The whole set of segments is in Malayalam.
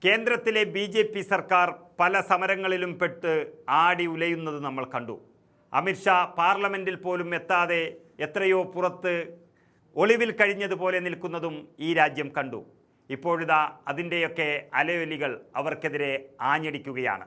കേന്ദ്രത്തിലെ ബി.ജെ.പി. സർക്കാർ പല സമരങ്ങളിലും പെട്ട് ആടി ഉലയുന്നത് നമ്മൾ കണ്ടു. അമിത്ഷാ പാർലമെൻറ്റിൽ പോലും എത്താതെ എത്രയോ പുറത്ത് ഒളിവിൽ കഴിഞ്ഞതുപോലെ നിൽക്കുന്നതും ഈ രാജ്യം കണ്ടു. ഇപ്പോഴിതാ അതിൻ്റെയൊക്കെ അലയൊലികൾ അവർക്കെതിരെ ആഞ്ഞടിക്കുകയാണ്.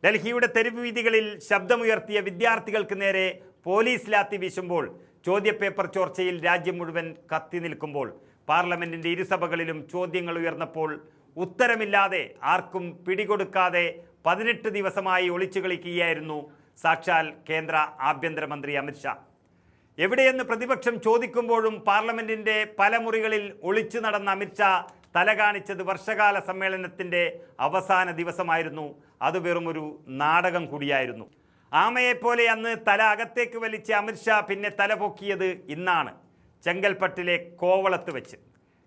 ഡൽഹിയുടെ തെരുവ് വീഥികളിൽ ശബ്ദമുയർത്തിയ വിദ്യാർത്ഥികൾക്ക് നേരെ പോലീസ് ലാത്തി വീശുമ്പോൾ, ചോദ്യപേപ്പർ ചോർച്ചയിൽ രാജ്യം മുഴുവൻ കത്തി നിൽക്കുമ്പോൾ, പാർലമെൻറ്റിൻ്റെ ഇരുസഭകളിലും ചോദ്യങ്ങൾ ഉയർന്നപ്പോൾ ഉത്തരമില്ലാതെ ആർക്കും പിടികൊടുക്കാതെ 18 ദിവസമായി ഒളിച്ചു കളിക്കുകയായിരുന്നു സാക്ഷാൽ കേന്ദ്ര ആഭ്യന്തരമന്ത്രി അമിത്ഷാ. എവിടെയെന്ന് പ്രതിപക്ഷം ചോദിക്കുമ്പോഴും പാർലമെൻറ്റിൻ്റെ പല മുറികളിൽ ഒളിച്ചു നടന്ന അമിത്ഷാ തല കാണിച്ചത് വർഷകാല സമ്മേളനത്തിൻ്റെ അവസാന ദിവസമായിരുന്നു. അത് വെറുമൊരു നാടകം കൂടിയായിരുന്നു. ആമയെപ്പോലെ അന്ന് തല അകത്തേക്ക് വലിച്ച അമിത്ഷാ പിന്നെ തല പൊക്കിയത് ഇന്നാണ്, ചെങ്കൽപ്പട്ടിലെ കോവളത്ത് വെച്ച്.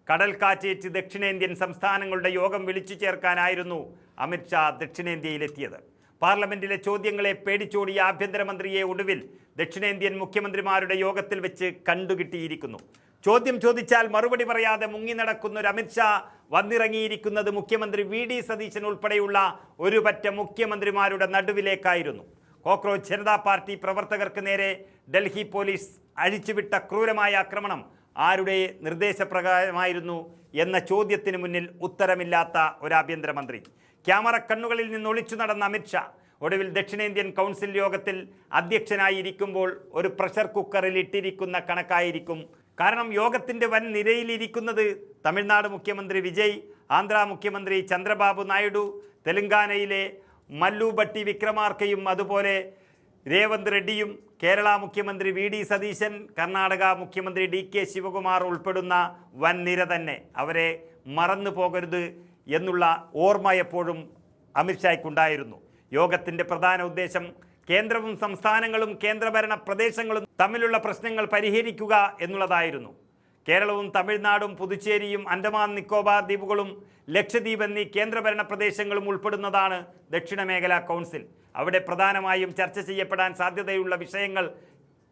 കടൽക്കാറ്റേറ്റ് ദക്ഷിണേന്ത്യൻ സംസ്ഥാനങ്ങളുടെ യോഗം വിളിച്ചു ചേർക്കാനായിരുന്നു അമിത്ഷാ ദക്ഷിണേന്ത്യയിലെത്തിയത്. പാർലമെന്റിലെ ചോദ്യങ്ങളെ പേടിച്ചോടിയ ആഭ്യന്തരമന്ത്രിയെ ഒടുവിൽ ദക്ഷിണേന്ത്യൻ മുഖ്യമന്ത്രിമാരുടെ യോഗത്തിൽ വെച്ച് കണ്ടുകിട്ടിയിരിക്കുന്നു. ചോദ്യം ചോദിച്ചാൽ മറുപടി പറയാതെ മുങ്ങി നടക്കുന്ന ഒരു അമിത്ഷാ വന്നിറങ്ങിയിരിക്കുന്നത് മുഖ്യമന്ത്രി വി.ഡി. സതീശൻ ഉൾപ്പെടെയുള്ള ഒരു പറ്റ മുഖ്യമന്ത്രിമാരുടെ നടുവിലേക്കായിരുന്നു. കോക്രോച്ച് ജനതാ പാർട്ടി പ്രവർത്തകർക്ക് നേരെ ഡൽഹി പോലീസ് അഴിച്ചുവിട്ട ക്രൂരമായ ആക്രമണം ആരുടെ നിർദ്ദേശപ്രകാരമായിരുന്നു എന്ന ചോദ്യത്തിന് മുന്നിൽ ഉത്തരമില്ലാത്ത ഒരു ആഭ്യന്തരമന്ത്രി. ക്യാമറ കണ്ണുകളിൽ നിന്ന് ഒളിച്ചു നടന്ന അമിത്ഷാ ഒടുവിൽ ദക്ഷിണേന്ത്യൻ കൗൺസിൽ യോഗത്തിൽ അധ്യക്ഷനായിരിക്കുമ്പോൾ ഒരു പ്രഷർ കുക്കറിൽ ഇട്ടിരിക്കുന്ന കണക്കായിരിക്കും. കാരണം യോഗത്തിൻ്റെ വൻ നിരയിലിരിക്കുന്നത് തമിഴ്നാട് മുഖ്യമന്ത്രി വിജയ്, ആന്ധ്ര മുഖ്യമന്ത്രി ചന്ദ്രബാബു നായിഡു, തെലങ്കാനയിലെ മല്ലു ഭട്ടി വിക്രമാർക്കയും അതുപോലെ രേവന്ത് റെഡ്ഡിയും, കേരള മുഖ്യമന്ത്രി വി.ഡി. സതീശൻ, കർണാടക മുഖ്യമന്ത്രി ഡി.കെ. ശിവകുമാർ ഉൾപ്പെടുന്ന വൻ നിര തന്നെ. അവരെ മറന്നു പോകരുത് എന്നുള്ള ഓർമ്മ എപ്പോഴും അമിത്ഷായ്ക്കുണ്ടായിരുന്നു. യോഗത്തിൻ്റെ പ്രധാന ഉദ്ദേശം കേന്ദ്രവും സംസ്ഥാനങ്ങളും കേന്ദ്രഭരണ പ്രദേശങ്ങളും തമ്മിലുള്ള പ്രശ്നങ്ങൾ പരിഹരിക്കുക എന്നുള്ളതായിരുന്നു. കേരളവും തമിഴ്നാടും പുതുച്ചേരിയും അൻഡമാൻ നിക്കോബാർ ദ്വീപുകളും ലക്ഷദ്വീപ് എന്നീ കേന്ദ്രഭരണ പ്രദേശങ്ങളും ഉൾപ്പെടുന്നതാണ് ദക്ഷിണ മേഖലാ കൗൺസിൽ. അവിടെ പ്രധാനമായും ചർച്ച ചെയ്യപ്പെടാൻ സാധ്യതയുള്ള വിഷയങ്ങൾ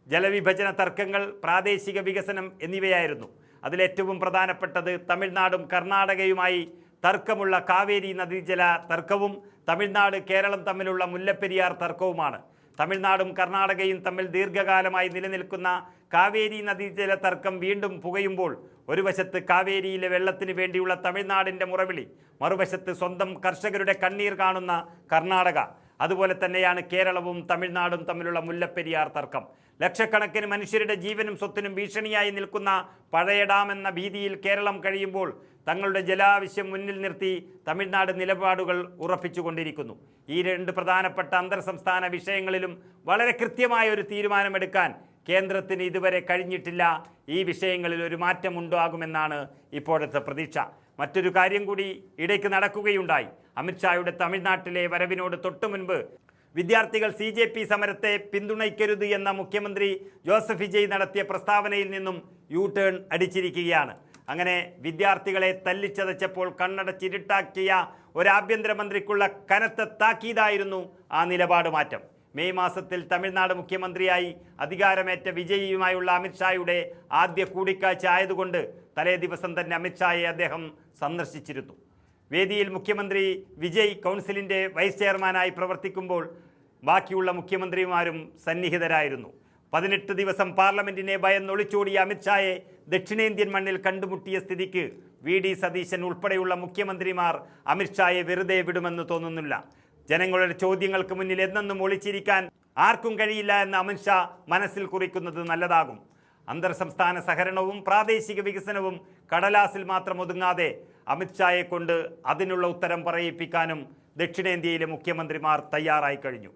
ജലവിഭജന തർക്കങ്ങൾ, പ്രാദേശിക വികസനം എന്നിവയായിരുന്നു. അതിലേറ്റവും പ്രധാനപ്പെട്ടത് തമിഴ്നാടും കർണാടകയുമായി തർക്കമുള്ള കാവേരി നദീജല തർക്കവും തമിഴ്നാട് കേരളം തമ്മിലുള്ള മുല്ലപ്പെരിയാർ തർക്കവുമാണ്. തമിഴ്നാടും കർണാടകയും തമ്മിൽ ദീർഘകാലമായി നിലനിൽക്കുന്ന കാവേരി നദീജല തർക്കം വീണ്ടും പുകയുമ്പോൾ ഒരു വശത്ത് കാവേരിയിലെ വെള്ളത്തിന് വേണ്ടിയുള്ള തമിഴ്നാടിൻ്റെ മുറവിളി, മറുവശത്ത് സ്വന്തം കർഷകരുടെ കണ്ണീർ കാണുന്ന കർണാടക. അതുപോലെ തന്നെയാണ് കേരളവും തമിഴ്നാടും തമ്മിലുള്ള മുല്ലപ്പെരിയാർ തർക്കം. ലക്ഷക്കണക്കിന് മനുഷ്യരുടെ ജീവനും സ്വത്തിനും ഭീഷണിയായി നിൽക്കുന്ന പഴയ ഡാം എന്ന ഭീതിയിൽ കേരളം കഴിയുമ്പോൾ തങ്ങളുടെ ജലാവശ്യം മുന്നിൽ നിർത്തി തമിഴ്നാട് നിലപാടുകൾ ഉറപ്പിച്ചുകൊണ്ടിരിക്കുന്നു. ഈ രണ്ട് പ്രധാനപ്പെട്ട അന്തർ സംസ്ഥാന വിഷയങ്ങളിലും വളരെ കൃത്യമായ ഒരു തീരുമാനമെടുക്കാൻ കേന്ദ്രത്തിന് ഇതുവരെ കഴിഞ്ഞിട്ടില്ല. ഈ വിഷയങ്ങളിൽ ഒരു മാറ്റമുണ്ടാകുമെന്നാണ് ഇപ്പോഴത്തെ പ്രതീക്ഷ. മറ്റൊരു കാര്യം കൂടി ഇടയ്ക്ക് നടക്കുകയുണ്ടായി. അമിത്ഷായുടെ തമിഴ്നാട്ടിലെ വരവിനോട് തൊട്ടു മുൻപ് വിദ്യാർത്ഥികൾ CJP സമരത്തെ പിന്തുണയ്ക്കരുത് എന്ന മുഖ്യമന്ത്രി ജോസഫ് വിജയ് നടത്തിയ പ്രസ്താവനയിൽ നിന്നും യു-ടേൺ അടിച്ചിരിക്കുകയാണ്. അങ്ങനെ വിദ്യാർത്ഥികളെ തല്ലിച്ചതച്ചപ്പോൾ കണ്ണടച്ചിരുട്ടാക്കിയ ഒരു ആഭ്യന്തരമന്ത്രിക്കുള്ള കനത്ത താക്കീതായിരുന്നു ആ നിലപാട് മാറ്റം. മെയ് മാസത്തിൽ തമിഴ്നാട് മുഖ്യമന്ത്രിയായി അധികാരമേറ്റ വിജയിയുമായുള്ള അമിത്ഷായുടെ ആദ്യ കൂടിക്കാഴ്ച ആയതുകൊണ്ട് തലേ ദിവസം തന്നെ അമിത്ഷായെ അദ്ദേഹം സന്ദർശിച്ചിരുന്നു. വേദിയിൽ മുഖ്യമന്ത്രി വിജയ് കൗൺസിലിൻ്റെ വൈസ് ചെയർമാനായി പ്രവർത്തിക്കുമ്പോൾ ബാക്കിയുള്ള മുഖ്യമന്ത്രിമാരും സന്നിഹിതരായിരുന്നു. 18 ദിവസം പാർലമെന്റിനെ ഭയന്നൊളിച്ചോടിയ അമിത്ഷായെ ദക്ഷിണേന്ത്യൻ മണ്ണിൽ കണ്ടുമുട്ടിയ സ്ഥിതിക്ക് വി.ഡി. സതീശൻ ഉൾപ്പെടെയുള്ള മുഖ്യമന്ത്രിമാർ അമിത്ഷായെ വെറുതെ വിടുമെന്ന് തോന്നുന്നില്ല. ജനങ്ങളുടെ ചോദ്യങ്ങൾക്ക് മുന്നിൽ എന്നെന്നും ഒളിച്ചിരിക്കാൻ ആർക്കും കഴിയില്ല എന്ന് അമിത്ഷാ മനസ്സിൽ കുറിക്കുന്നത് നല്ലതാകും. അന്തർ സംസ്ഥാന സഹകരണവും പ്രാദേശിക വികസനവും കടലാസിൽ മാത്രം ഒതുങ്ങാതെ അമിത്ഷായെ കൊണ്ട് അതിനുള്ള ഉത്തരം പറയിപ്പിക്കാനും ദക്ഷിണേന്ത്യയിലെ മുഖ്യമന്ത്രിമാർ തയ്യാറായി കഴിഞ്ഞു.